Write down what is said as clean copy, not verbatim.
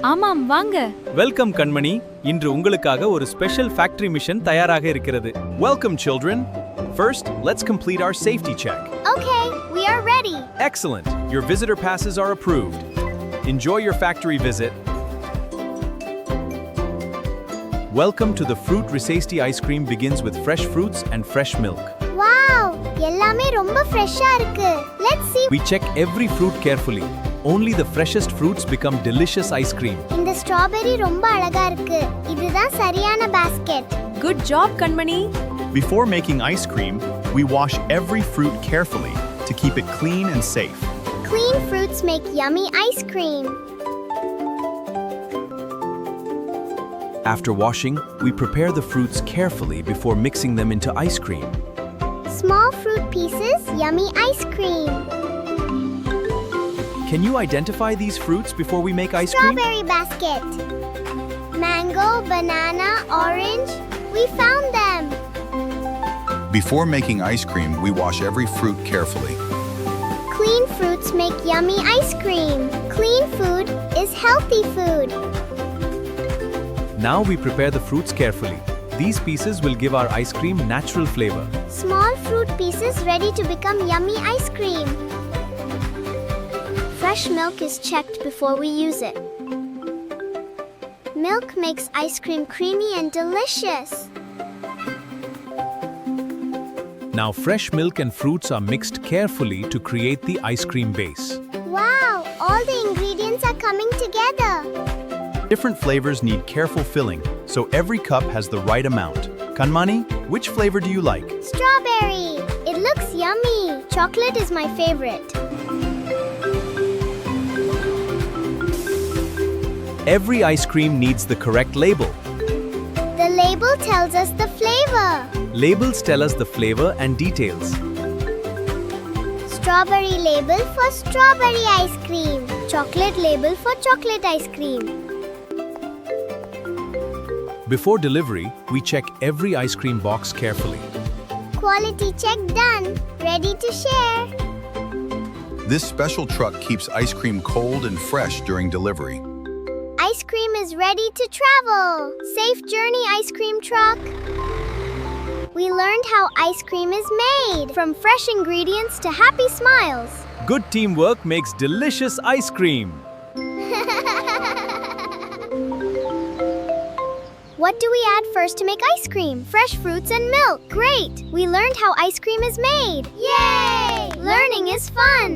ஆமாம் வாங்க. வெல்கம் கண்மணி. இன்று உங்களுக்காக ஒரு ஸ்பெஷல் ஃபேக்டரி மிஷன் தயாராக இருக்கிறது. Welcome children. First, let's complete our safety check. Okay, we are ready. Excellent. Your visitor passes are approved. Enjoy your factory visit. Welcome to the Fruit Risasti ice cream begins with fresh fruits and fresh milk. Wow, எல்லாமே ரொம்ப ஃப்ரெஷ்ஷா இருக்கு. Let's see. We check every fruit carefully. Only the freshest fruits become delicious ice cream. இந்த strawberry ரொம்ப அழகா இருக்கு. இதுதான் சரியான basket. Good job Kanmani. Before making ice cream, we wash every fruit carefully to keep it clean and safe. Clean fruits make yummy ice cream. After washing, we prepare the fruits carefully before mixing them into ice cream. Small fruit pieces, yummy ice cream. Can you identify these fruits before we make ice cream? Strawberry basket. Mango, banana, orange. We found them. Before making ice cream, we wash every fruit carefully. Clean fruits make yummy ice cream. Clean food is healthy food. Now we prepare the fruits carefully. These pieces will give our ice cream natural flavor. Small fruit pieces ready to become yummy ice cream. Fresh milk is checked before we use it. Milk makes ice cream creamy and delicious. Now fresh milk and fruits are mixed carefully to create the ice cream base. Wow, all the ingredients are coming together. Different flavors need careful filling, so every cup has the right amount. Kanmani, which flavor do you like? Strawberry. It looks yummy. Chocolate is my favorite. Every ice cream needs the correct label. The label tells us the flavor. Labels tell us the flavor and details. Strawberry label for strawberry ice cream. Chocolate label for chocolate ice cream. Before delivery, we check every ice cream box carefully. Quality check done. Ready to share. This special truck keeps ice cream cold and fresh during delivery. Ice cream is ready to travel. Safe journey, ice cream truck. We learned how ice cream is made. From fresh ingredients to happy smiles. Good teamwork makes delicious ice cream. What do we add first to make ice cream? Fresh fruits and milk. Great! We learned how ice cream is made. Yay! Learning is fun.